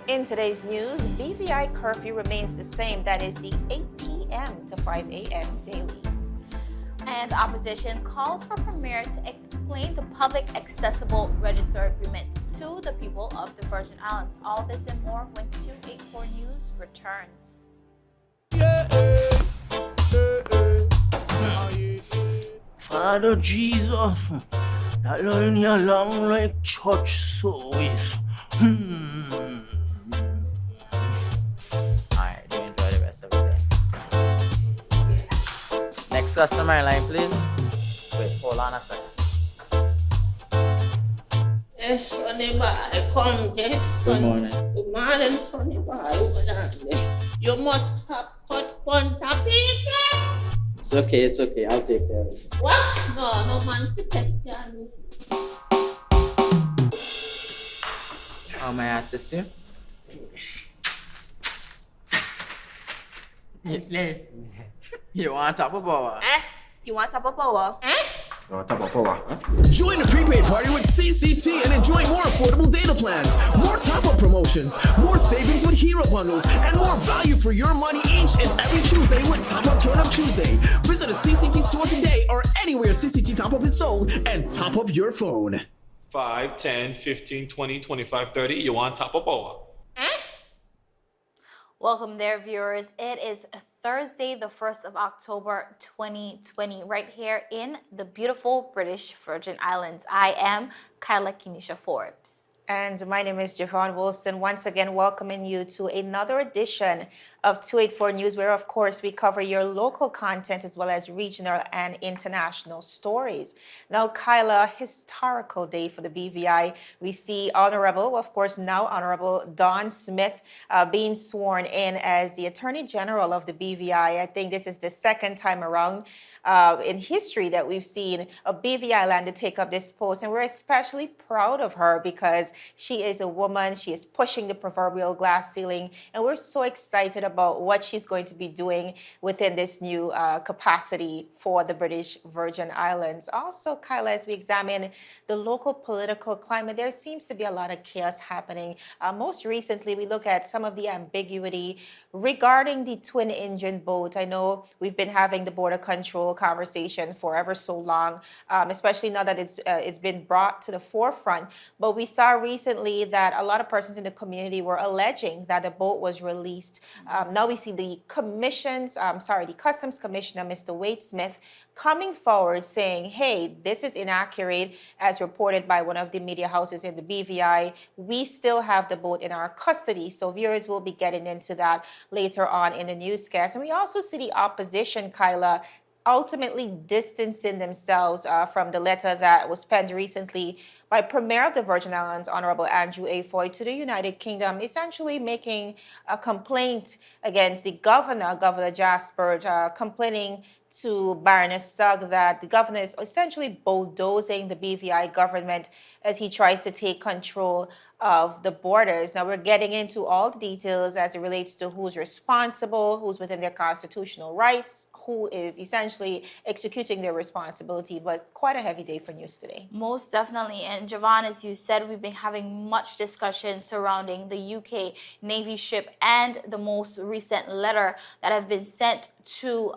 In today's news, BVI curfew remains the same. That is the 8 p.m. to 5 a.m. daily. And opposition calls for Premier to explain the public accessible register agreement to the people of the Virgin Islands. All this and more when 284 News returns. Father Jesus, that line here long like church service. Alright, do enjoy the rest of the day. Next customer line, please. Wait, hold on a second. Yes, Sonny boy, come, yes, Good son. morning. Good morning, Sonny boy. Hold on there. You must have cut fun topic. It's okay. I'll take care of it. What? No man, protect you. How may I assist you? You want top of power? You want top of power? Join the prepaid party with CCT and enjoy more affordable data plans, more top-up promotions, more savings with hero bundles, and more value for your money each and every Tuesday with Top Up Turn Up Tuesday. Visit a CCT store today or anywhere CCT Top Up is sold and top up your phone. 5, 10, 15, 20, 25, 30. You want top of power? Welcome there, viewers. It is Thursday, the 1st of October, 2020, right here in the beautiful British Virgin Islands. I am Kyla Kenisha Forbes. And my name is Javon Wilson, once again welcoming you to another edition of 284 News, where, of course, we cover your local content as well as regional and international stories. Now, Kyla, historical day for the BVI. We see Honorable, of course, now Honorable Don Smith being sworn in as the Attorney General of the BVI. I think this is the second time around in history that we've seen a BVI lander take up this post, and we're especially proud of her because she is a woman. She is pushing the proverbial glass ceiling, and we're so excited about what she's going to be doing within this new capacity for the British Virgin Islands. Also, Kyla, as we examine the local political climate, there seems to be a lot of chaos happening. Most recently, we look at some of the ambiguity regarding the twin-engine boat. I know we've been having the border control conversation for ever so long, especially now that it's been brought to the forefront. But we saw recently that a lot of persons in the community were alleging that the boat was released. Now we see the Customs Commissioner, Mr. Wade Smith, coming forward saying, hey, this is inaccurate, as reported by one of the media houses in the BVI. We still have the boat in our custody. So viewers will be getting into that later on in the newscast. And we also see the opposition, Kyla, ultimately distancing themselves from the letter that was penned recently by Premier of the Virgin Islands, Honorable Andrew A. Foy, to the United Kingdom, essentially making a complaint against the governor, Governor Jasper, complaining to Baroness Sugg that the governor is essentially bulldozing the BVI government as he tries to take control of the borders. Now, we're getting into all the details as it relates to who's responsible, who's within their constitutional rights, who is essentially executing their responsibility, but quite a heavy day for news today. Most definitely. And Javon, as you said, we've been having much discussion surrounding the UK Navy ship and the most recent letter that have been sent to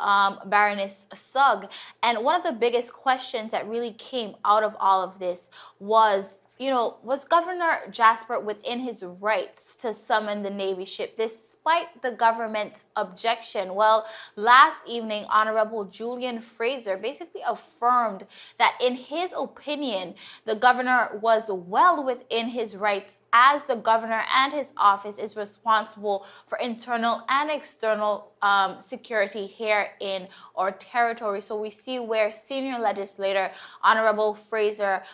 Baroness Sugg. And one of the biggest questions that really came out of all of this was, was Governor Jasper within his rights to summon the Navy ship despite the government's objection? Well, last evening, Honorable Julian Frazer basically affirmed that in his opinion, the governor was well within his rights, as the governor and his office is responsible for internal and external security here in our territory. So we see where senior legislator Honorable Frazer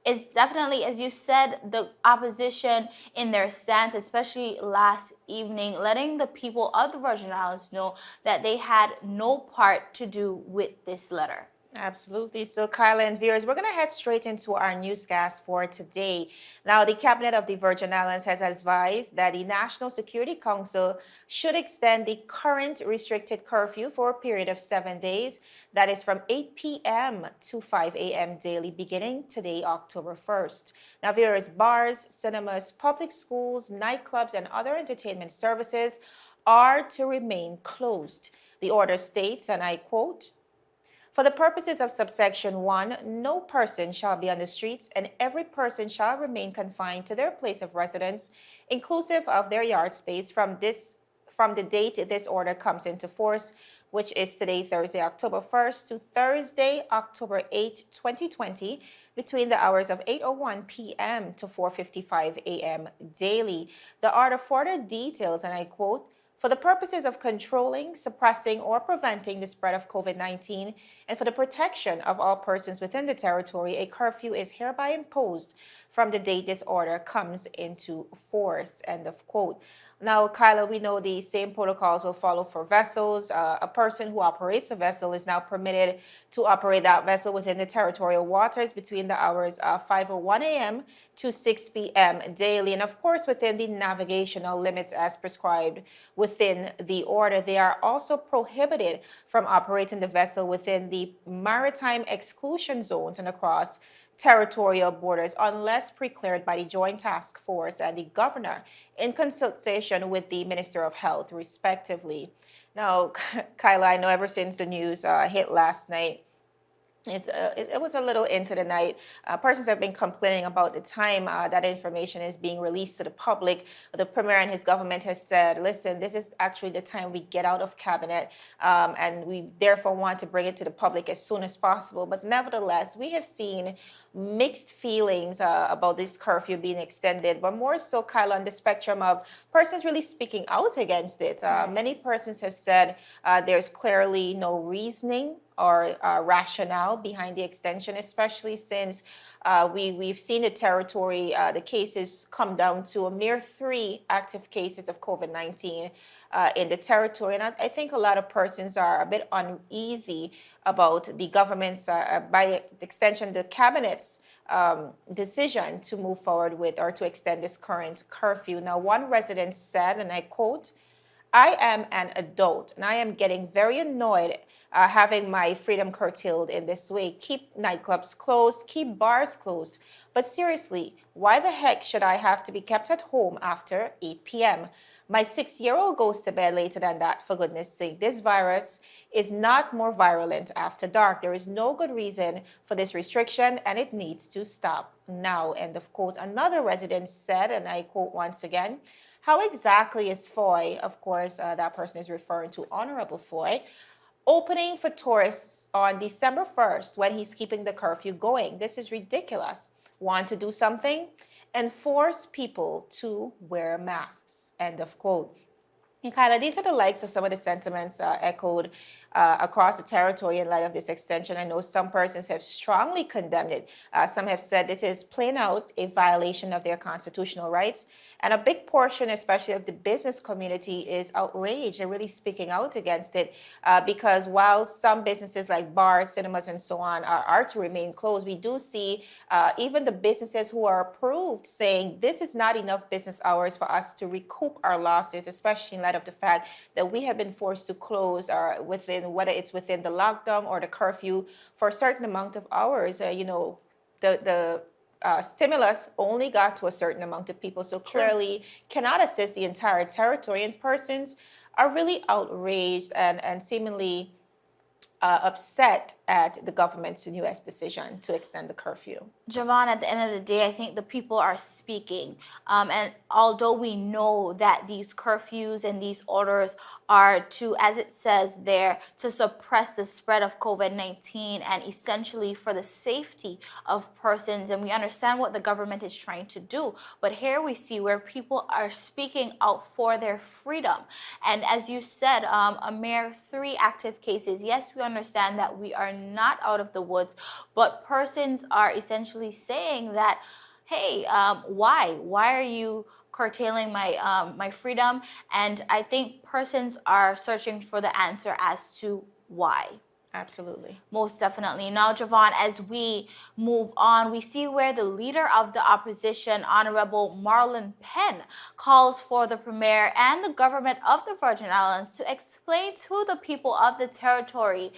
is definitely, as you said, the opposition in their stance, especially last evening, letting the people of the Virgin Islands know that they had no part to do with this letter. Absolutely. So, Kyla and viewers, we're going to head straight into our newscast for today. Now, the Cabinet of the Virgin Islands has advised that the National Security Council should extend the current restricted curfew for a period of 7 days, that is from 8 p.m. to 5 a.m. daily, beginning today, October 1st. Now, viewers, bars, cinemas, public schools, nightclubs, and other entertainment services are to remain closed. The order states, and I quote, for the purposes of subsection 1, no person shall be on the streets, and every person shall remain confined to their place of residence, inclusive of their yard space, from the date this order comes into force, which is today, Thursday, October 1st, to Thursday, October 8, 2020, between the hours of 8:01 p.m. to 4:55 a.m. daily. The order further details, and I quote, for the purposes of controlling, suppressing, or preventing the spread of COVID-19, and for the protection of all persons within the territory, a curfew is hereby imposed from the date this order comes into force, end of quote. Now, Kyla, we know the same protocols will follow for vessels. A person who operates a vessel is now permitted to operate that vessel within the territorial waters between the hours of 5:01 a.m. to 6 p.m. daily, and of course within the navigational limits as prescribed within the order. They are also prohibited from operating the vessel within the maritime exclusion zones and across territorial borders unless pre-cleared by the Joint Task Force and the governor in consultation with the Minister of Health, respectively. Now, Kyla, I know ever since the news hit last night, it was a little into the night. Persons have been complaining about the time that information is being released to the public. The premier and his government has said, listen, this is actually the time we get out of cabinet, and we therefore want to bring it to the public as soon as possible. But nevertheless, we have seen mixed feelings about this curfew being extended, but more so, Kyle, on the spectrum of persons really speaking out against it. Many persons have said there's clearly no reasoning or rationale behind the extension, especially since we've seen the territory, the cases come down to a mere 3 active cases of COVID-19 in the territory. And I think a lot of persons are a bit uneasy about the government's, by extension, the cabinet's decision to move forward with or to extend this current curfew. Now, one resident said, and I quote, I am an adult and I am getting very annoyed having my freedom curtailed in this way. Keep nightclubs closed, keep bars closed. But seriously, why the heck should I have to be kept at home after 8 p.m.? My 6-year-old goes to bed later than that, for goodness sake. This virus is not more virulent after dark. There is no good reason for this restriction and it needs to stop now, end of quote. Another resident said, and I quote once again, how exactly is Foy, of course, that person is referring to Honorable Foy, opening for tourists on December 1st when he's keeping the curfew going? This is ridiculous. Want to do something? Enforce people to wear masks, end of quote. And Kyla, these are the likes of some of the sentiments echoed across the territory in light of this extension. I know some persons have strongly condemned it. Some have said this is plain out a violation of their constitutional rights. And a big portion, especially of the business community, is outraged and really speaking out against it because while some businesses like bars, cinemas, and so on are to remain closed, we do see even the businesses who are approved saying this is not enough business hours for us to recoup our losses, especially in light of the fact that we have been forced to close whether it's within the lockdown or the curfew for a certain amount of hours. The stimulus only got to a certain amount of people, so clearly cannot assist the entire territory. And persons are really outraged and seemingly upset at the government's U.S. decision to extend the curfew. Javon, at the end of the day, I think the people are speaking. And although we know that these curfews and these orders are to, as it says there, to suppress the spread of COVID-19 and essentially for the safety of persons, and we understand what the government is trying to do. But here we see where people are speaking out for their freedom. And as you said, a mere 3 active cases. Yes, we understand that we are not out of the woods, but persons are essentially saying that, hey, why are you curtailing my freedom? And I think persons are searching for the answer as to why. Absolutely. Most definitely. Now, Javon, as we move on, we see where the leader of the opposition, Honorable Marlon Penn, calls for the Premier and the government of the Virgin Islands to explain to the people of the territory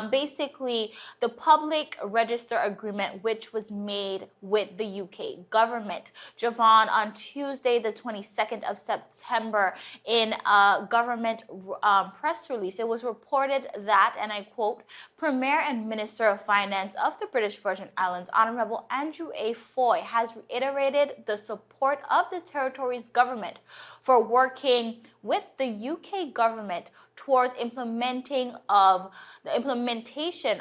basically the public register agreement which was made with the UK government. Javon, on Tuesday, the 22nd of September, in a government press release, it was reported that, and I quote, Premier and Minister of Finance of the British Virgin Islands, Honorable Andrew A. Foy, has reiterated the support of the territory's government for working with the UK government towards the implementation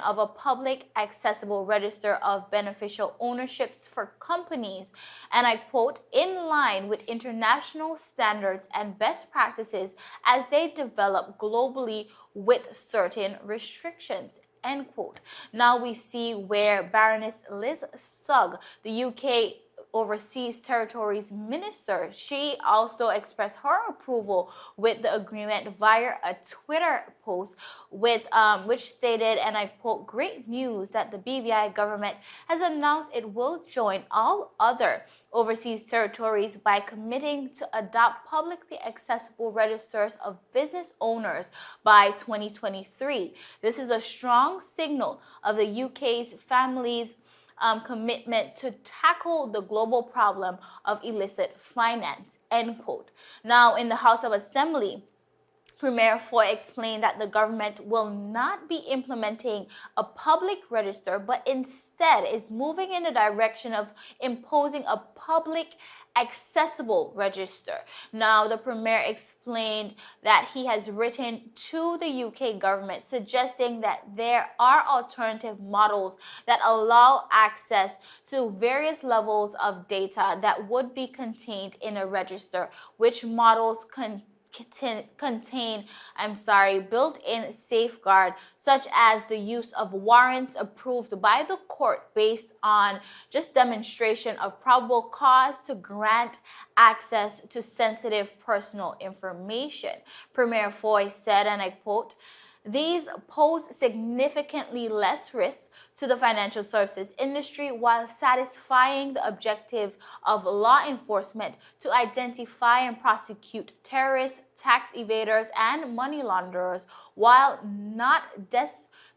of a public accessible register of beneficial ownerships for companies, and I quote, in line with international standards and best practices as they develop globally with certain restrictions. End quote. Now we see where Baroness Liz Sugg, the UK Overseas Territories Minister, she also expressed her approval with the agreement via a Twitter post with which stated, and I quote, great news that the BVI government has announced it will join all other overseas territories by committing to adopt publicly accessible registers of business owners by 2023. This is a strong signal of the UK's families' commitment to tackle the global problem of illicit finance, end quote. Now, in the House of Assembly, Premier Foy explained that the government will not be implementing a public register, but instead is moving in the direction of imposing a public accessible register. Now, the Premier explained that he has written to the UK government suggesting that there are alternative models that allow access to various levels of data that would be contained in a register, which models contain built-in safeguard, such as the use of warrants approved by the court based on just demonstration of probable cause to grant access to sensitive personal information. Premier Foy said, and I quote, these pose significantly less risks to the financial services industry while satisfying the objective of law enforcement to identify and prosecute terrorists, tax evaders, and money launderers while not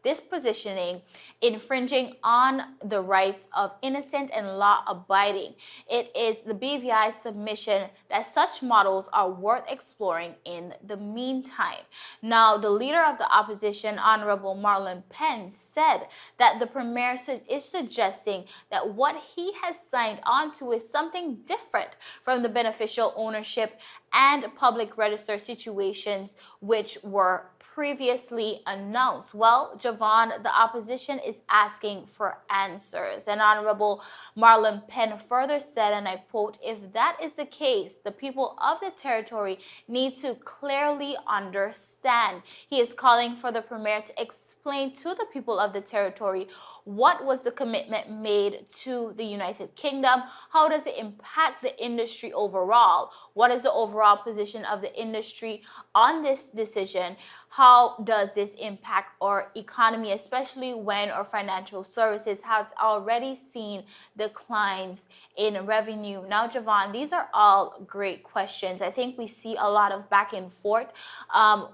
dispositioning, infringing on the rights of innocent and law-abiding. It is the BVI's submission that such models are worth exploring in the meantime. Now, the leader of the opposition, Honorable Marlon Penn, said that the Premier is suggesting that what he has signed on to is something different from the beneficial ownership and public register situations which were previously announced. Well, Javon, the opposition is asking for answers. And Honorable Marlon Penn further said, and I quote, if that is the case, the people of the territory need to clearly understand. He is calling for the Premier to explain to the people of the territory what was the commitment made to the United Kingdom, how does it impact the industry overall, what is the overall position of the industry on this decision, how does this impact our economy, especially when our financial services has already seen declines in revenue. Now, Javon, these are all great questions. I think we see a lot of back and forth,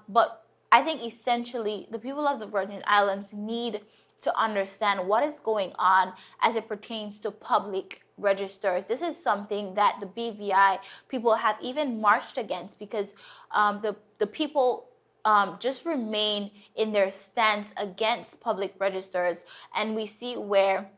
but I think essentially the people of the Virgin Islands need to understand what is going on as it pertains to public registers. This is something that the BVI people have even marched against because the people just remain in their stance against public registers, and we see where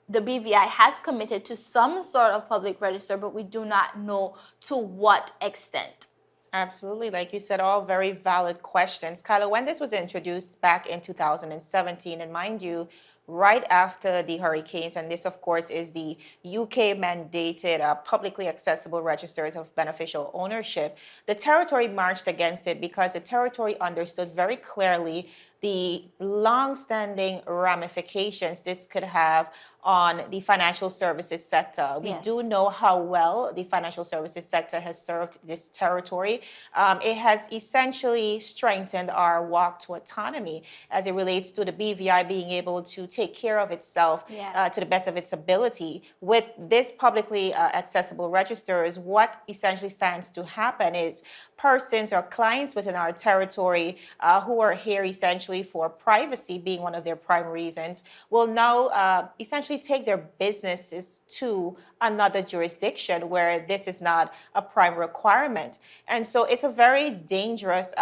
the BVI has committed to some sort of public register, but we do not know to what extent. Absolutely. Like you said, all very valid questions. Kyla, when this was introduced back in 2017, and mind you, right after the hurricanes, and this, of course, is the UK mandated publicly accessible registers of beneficial ownership, the territory marched against it because the territory understood very clearly the long-standing ramifications this could have on the financial services sector. We Yes. do know how well the financial services sector has served this territory. It has essentially strengthened our walk to autonomy as it relates to the BVI being able to take care of itself Yeah. to the best of its ability. With this publicly accessible registers, what essentially stands to happen is persons or clients within our territory who are here essentially for privacy being one of their prime reasons will now essentially take their businesses to another jurisdiction where this is not a prime requirement. And so it's a very dangerous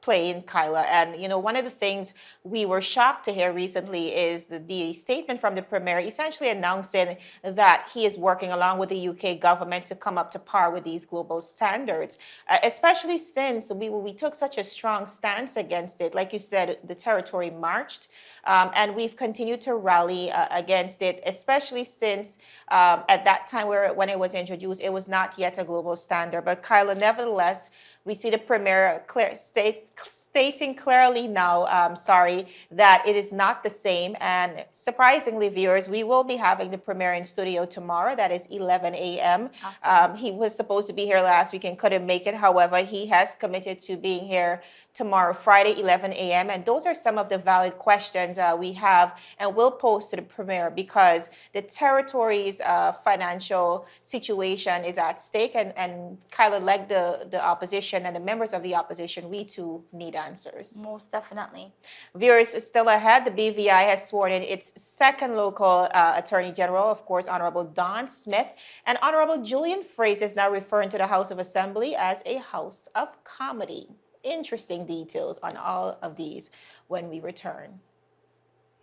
play in Kyla. And, one of the things we were shocked to hear recently is the statement from the Premier essentially announcing that he is working along with the UK government to come up to par with these global standards, especially since we took such a strong stance against it. Like you said, the territory marched, and we've continued to rally against it, especially since at that time when it was introduced, it was not yet a global standard. But Kyla, nevertheless, we see the Premier stating clearly now, that it is not the same. And surprisingly, viewers, we will be having the Premier in studio tomorrow. That is 11 a.m. Awesome. He was supposed to be here last week and couldn't make it. However, he has committed to being here tomorrow, Friday, 11 a.m. And those are some of the valid questions we have and will pose to the Premier, because the territory's financial situation is at stake. And Kyla, like the opposition and the members of the opposition, we too need answers. Most definitely. Viewers, still ahead, the BVI has sworn in its second local Attorney General, of course, Honorable Don Smith. And Honorable Julian Frazer is now referring to the House of Assembly as a house of comedy. Interesting details on all of these when we return.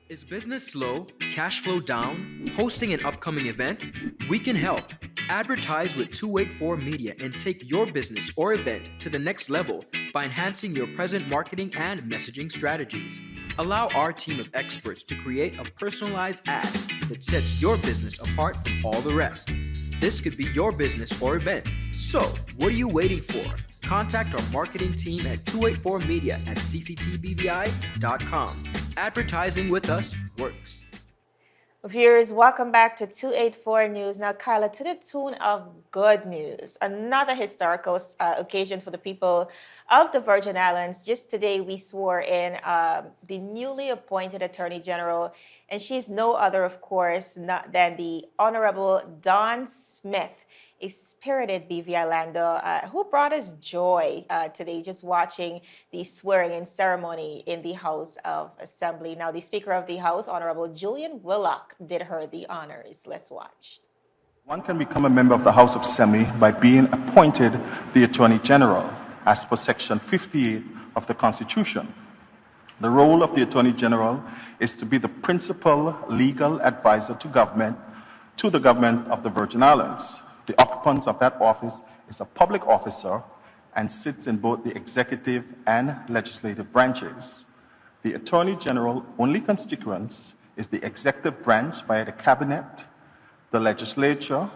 Is business slow? Cash flow down? Hosting an upcoming event? We can help. Advertise with 284 Media and take your business or event to the next level by enhancing your present marketing and messaging strategies. Allow our team of experts to create a personalized ad that sets your business apart from all the rest. This could be your business or event. So, what are you waiting for? Contact our marketing team at 284media at cctbvi.com. Advertising with us works. Viewers, welcome back to 284 News. Now, Kyla, to the tune of good news, another historical occasion for the people of the Virgin Islands. Just today, we swore in the newly appointed Attorney General, and she's no other, of course, than the Honorable Don Smith, a spirited BVI lander who brought us joy today just watching the swearing-in ceremony in the House of Assembly. Now, the Speaker of the House, Honorable Julian Willock, did her the honors. Let's watch. One can become a member of the House of Assembly by being appointed the Attorney General, as per Section 58 of the Constitution. The role of the Attorney General is to be the principal legal advisor to the government of the Virgin Islands. The occupant of that office is a public officer and sits in both the executive and legislative branches. The Attorney General only constituents is the executive branch via the Cabinet, the legislature,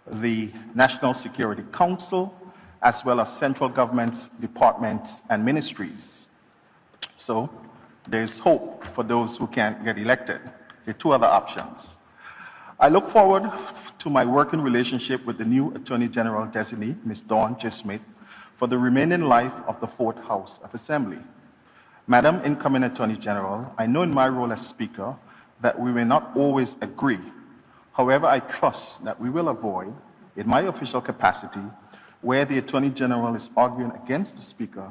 the National Security Council, as well as central government's departments and ministries. So there's hope for those who can't get elected. There are two other options. I look forward to my working relationship with the new Attorney General designee, Ms. Dawn J. Smith, for the remaining life of the Fourth House of Assembly. Madam Incoming Attorney General, I know in my role as Speaker that we may not always agree. However, I trust that we will avoid, in my official capacity, where the Attorney General is arguing against the Speaker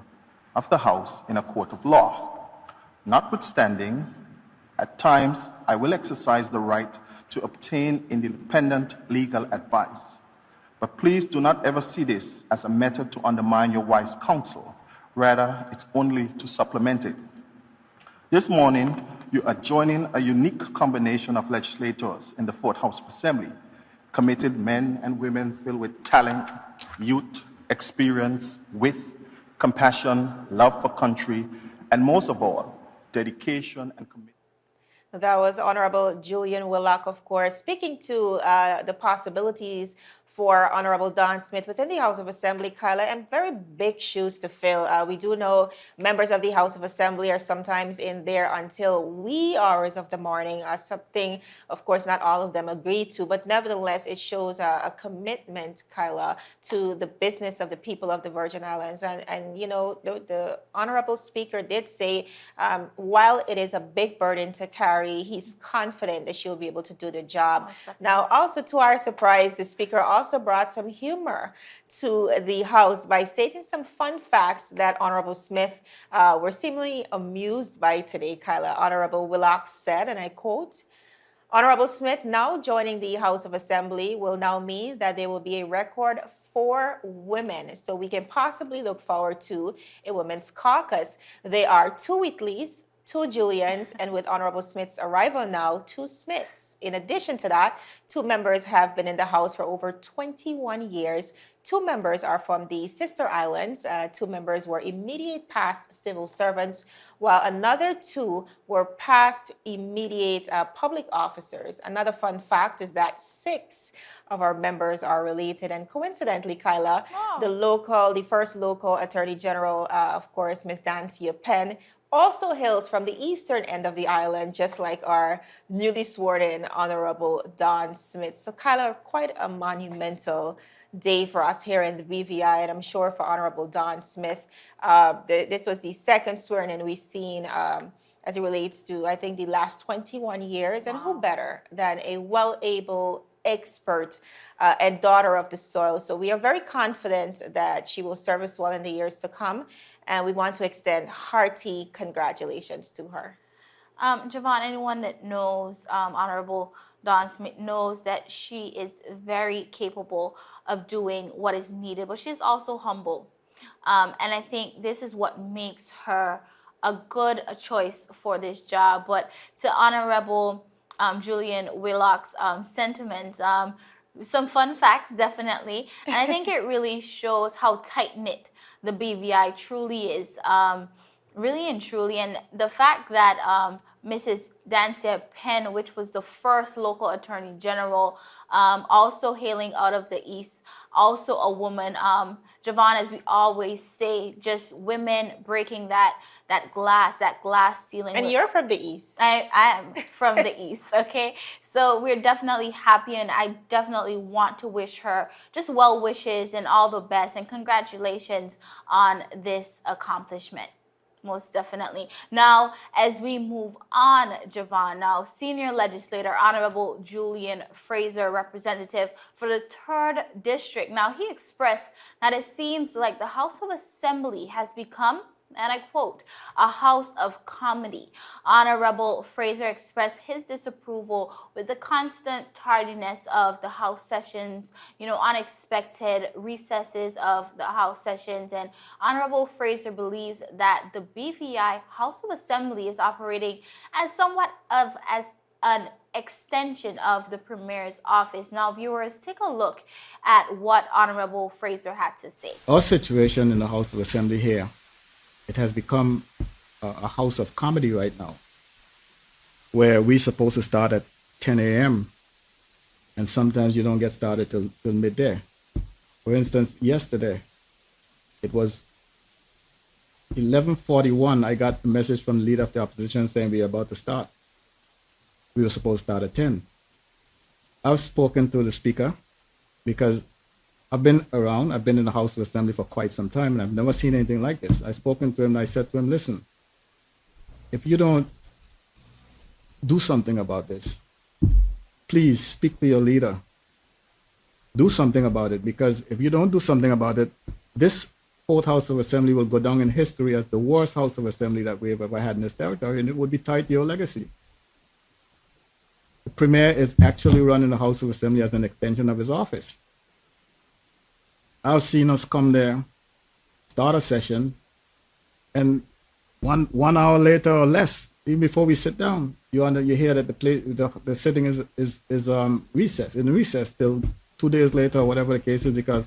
of the House in a court of law. Notwithstanding, at times I will exercise the right to obtain independent legal advice. But please do not ever see this as a method to undermine your wise counsel. Rather, it's only to supplement it. This morning, you are joining a unique combination of legislators in the Fourth House of Assembly, committed men and women filled with talent, youth, experience, wit, compassion, love for country, and most of all, dedication and commitment. That was Honorable Julian Willock, of course, speaking to the possibilities for Honorable Don Smith within the House of Assembly, Kyla, and very big shoes to fill. We do know members of the House of Assembly are sometimes in there until wee hours of the morning, something, of course, not all of them agree to, but nevertheless, it shows a commitment, Kyla, to the business of the people of the Virgin Islands. And you know, the Honorable Speaker did say, while it is a big burden to carry, he's confident that she'll be able to do the job. Now, also to our surprise, the Speaker also brought some humor to the House by stating some fun facts that Honorable Smith were seemingly amused by today, Kyla. Honorable Willox said, and I quote, Honorable Smith now joining the House of Assembly will now mean that there will be a record 4 women. So we can possibly look forward to a women's caucus. There are 2 Whitleys, 2 Julians, and with Honorable Smith's arrival now, 2 Smiths. In addition to that, 2 members have been in the House for over 21 years. 2 members are from the sister islands. 2 members were immediate past civil servants, while another 2 were past immediate public officers. Another fun fact is that 6 of our members are related. And coincidentally, Kyla, the first local Attorney General, of course, Ms. Dancia Penn, also hails from the eastern end of the island, just like our newly sworn in Honorable Don Smith. So, Kyla, quite a monumental day for us here in the BVI, and I'm sure for Honorable Don Smith. This was the second swearing in we've seen as it relates to, I think, the last 21 years. And who better than a well-able expert and daughter of the soil. So we are very confident that she will serve us well in the years to come. And we want to extend hearty congratulations to her. Javon, anyone that knows Honorable Don Smith knows that she is very capable of doing what is needed, but she's also humble. And I think this is what makes her a good choice for this job. But to Honorable Julian Willock's sentiments, some fun facts, definitely. And I think it really shows how tight-knit the BVI truly is, really and truly. And the fact that Mrs. Dancia Penn, which was the first local Attorney General, also hailing out of the East, also a woman. Javon, as we always say, just women breaking that glass ceiling. And you're from the East. I am from the East, okay? So we're definitely happy, and I definitely want to wish her just well wishes and all the best, and congratulations on this accomplishment. Most definitely. Now, as we move on, Javon, now senior legislator, Honorable Julian Frazer, representative for the 3rd District. Now, he expressed that it seems like the House of Assembly has become, and I quote, a house of comedy. Honorable Frazer expressed his disapproval with the constant tardiness of the House sessions, unexpected recesses of the House sessions. And Honorable Frazer believes that the BVI House of Assembly is operating as somewhat of as an extension of the Premier's office. Now, viewers, take a look at what Honorable Frazer had to say. Our situation in the House of Assembly here, it has become a house of comedy right now, where we're supposed to start at 10 a.m. and sometimes you don't get started till midday. For instance, yesterday, it was 11:41. I got a message from the leader of the opposition saying we're about to start. We were supposed to start at 10. I've spoken to the speaker because I've been around, I've been in the House of Assembly for quite some time, and I've never seen anything like this. I've spoken to him and I said to him, listen, if you don't do something about this, please speak to your leader. Do something about it, because if you don't do something about it, this 4th House of Assembly will go down in history as the worst House of Assembly that we've ever had in this territory, and it would be tied to your legacy. The Premier is actually running the House of Assembly as an extension of his office. I've seen us come there, start a session, and one hour later or less, even before we sit down, you hear that the sitting is recess, in recess till 2 days later or whatever the case is, because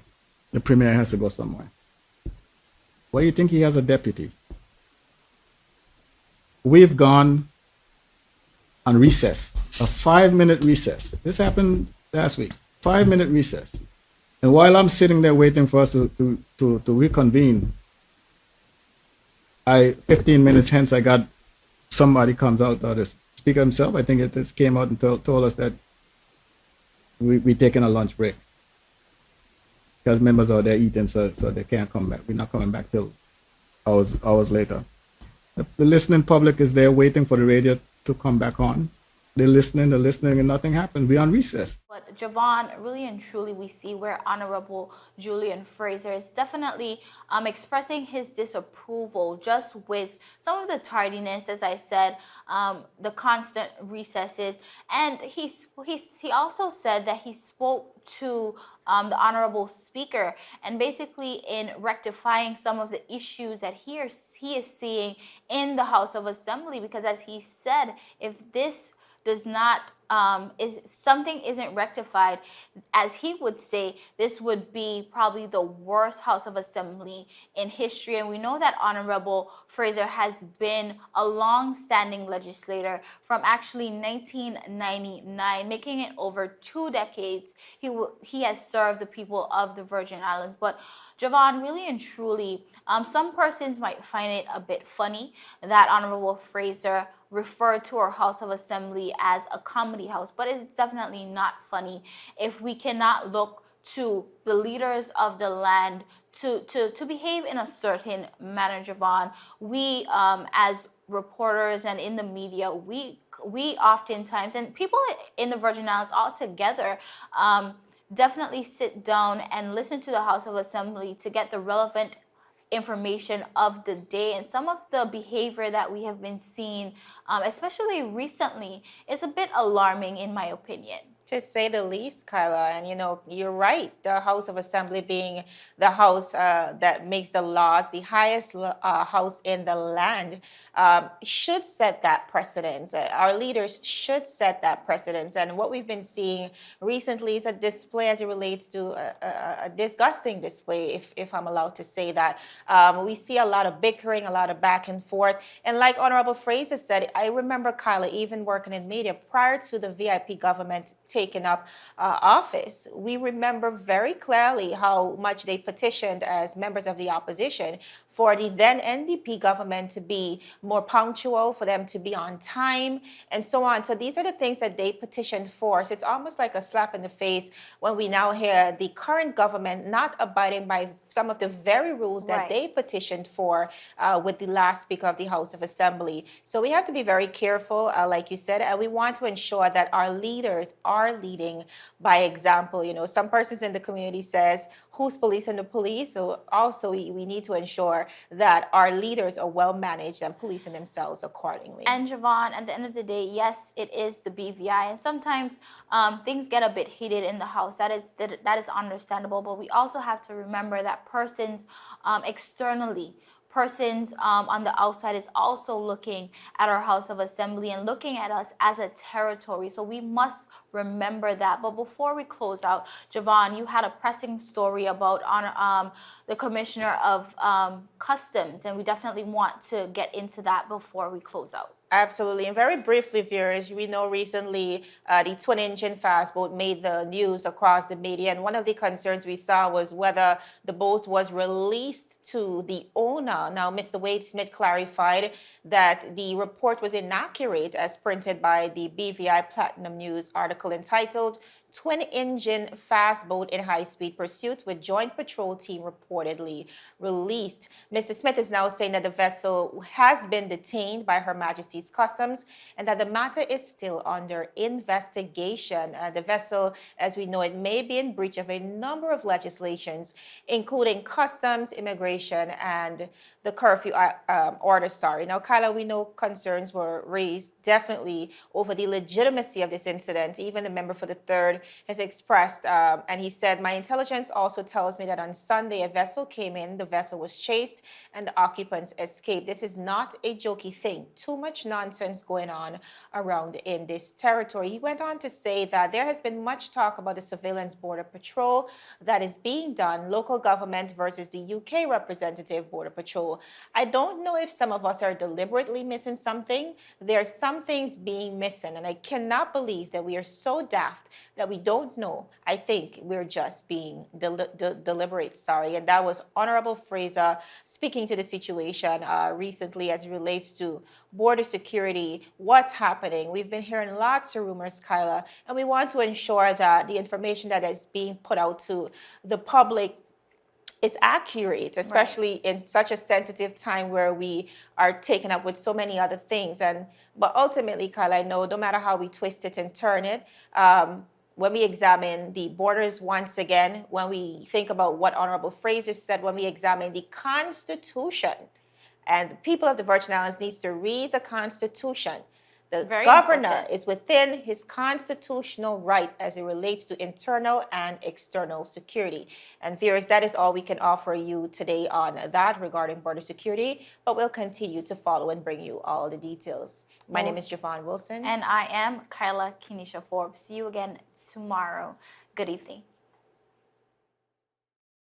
the Premier has to go somewhere. Why do you think he has a deputy? We've gone on recess, a 5-minute recess. This happened last week, 5-minute recess. And while I'm sitting there waiting for us to reconvene, 15 minutes hence, I got somebody comes out, or the speaker himself, I think it just came out and told us that we taking a lunch break because members are there eating, so they can't come back. We're not coming back till hours later. The listening public is there waiting for the radio to come back on. They're listening, and nothing happens. We're on recess. But Javon, really and truly, we see where Honorable Julian Frazer is definitely expressing his disapproval just with some of the tardiness, as I said, the constant recesses, and he also said that he spoke to the Honorable Speaker, and basically in rectifying some of the issues that he is seeing in the House of Assembly, because as he said, if this does not if something isn't rectified, as he would say, this would be probably the worst House of Assembly in history. And we know that Honorable Frazer has been a long-standing legislator from actually 1999, making it over 2 decades. He has served the people of the Virgin Islands. But Javon, really and truly, some persons might find it a bit funny that Honorable Frazer referred to our House of Assembly as a comedy house, but it's definitely not funny if we cannot look to the leaders of the land to behave in a certain manner, Javon. We, as reporters and in the media, we oftentimes, and people in the Virgin Islands altogether, definitely sit down and listen to the House of Assembly to get the relevant information of the day. And some of the behavior that we have been seeing, especially recently, is a bit alarming in my opinion. To say the least, Kyla. And you're right. The House of Assembly being the house that makes the laws, the highest house in the land, should set that precedence. Our leaders should set that precedence. And what we've been seeing recently is a display as it relates to a disgusting display, if I'm allowed to say that. We see a lot of bickering, a lot of back and forth. And like Honorable Fraser said, I remember, Kyla, even working in media prior to the VIP government taken up office, we remember very clearly how much they petitioned as members of the opposition for the then NDP government to be more punctual, for them to be on time, and so on. So these are the things that they petitioned for. So it's almost like a slap in the face when we now hear the current government not abiding by some of the very rules that they petitioned for with the last Speaker of the House of Assembly. So we have to be very careful, like you said, and we want to ensure that our leaders are leading by example. Some persons in the community says, who's policing the police? So also we need to ensure that our leaders are well managed and policing themselves accordingly. And Javon, at the end of the day, yes, it is the BVI, and sometimes things get a bit heated in the House. That is understandable, but we also have to remember that persons externally, persons on the outside is also looking at our House of Assembly and looking at us as a territory. So we must remember that. But before we close out, Javon, you had a pressing story about the Commissioner of Customs, and we definitely want to get into that before we close out. Absolutely. And very briefly, viewers, we know recently the twin-engine fast boat made the news across the media. And one of the concerns we saw was whether the boat was released to the owner. Now, Mr. Wade Smith clarified that the report was inaccurate as printed by the BVI Platinum News article entitled Twin-Engine Fast Boat in High-Speed Pursuit with Joint Patrol Team Reportedly Released. Mr. Smith is now saying that the vessel has been detained by Her Majesty's Customs and that the matter is still under investigation. The vessel, as we know it, may be in breach of a number of legislations, including customs, immigration, and the curfew order. Now, Kyla, we know concerns were raised definitely over the legitimacy of this incident. Even the member for the 3rd has expressed, and he said, my intelligence also tells me that on Sunday a vessel came in, the vessel was chased, and the occupants escaped. This is not a jokey thing. Too much nonsense going on around in this territory. He went on to say that there has been much talk about the surveillance border patrol that is being done, local government versus the UK representative border patrol. I don't know if some of us are deliberately missing something. There are some things being missing, and I cannot believe that we are so daft that we don't know, I think we're just being deliberate. Sorry. And that was Honorable Frazer speaking to the situation recently as it relates to border security, what's happening. We've been hearing lots of rumors, Kyla, and we want to ensure that the information that is being put out to the public is accurate, especially in such a sensitive time where we are taken up with so many other things. But ultimately, Kyle, I know no matter how we twist it and turn it, when we examine the borders once again, when we think about what Honorable Fraser said, when we examine the Constitution, and the people of the Virgin Islands needs to read the Constitution. The Very governor important. is within his constitutional right as it relates to internal and external security. And viewers, that is all we can offer you today on that regarding border security, but we'll continue to follow and bring you all the details. My name is Javon Wilson. And I am Kyla Kenesha Forbes. See you again tomorrow. Good evening.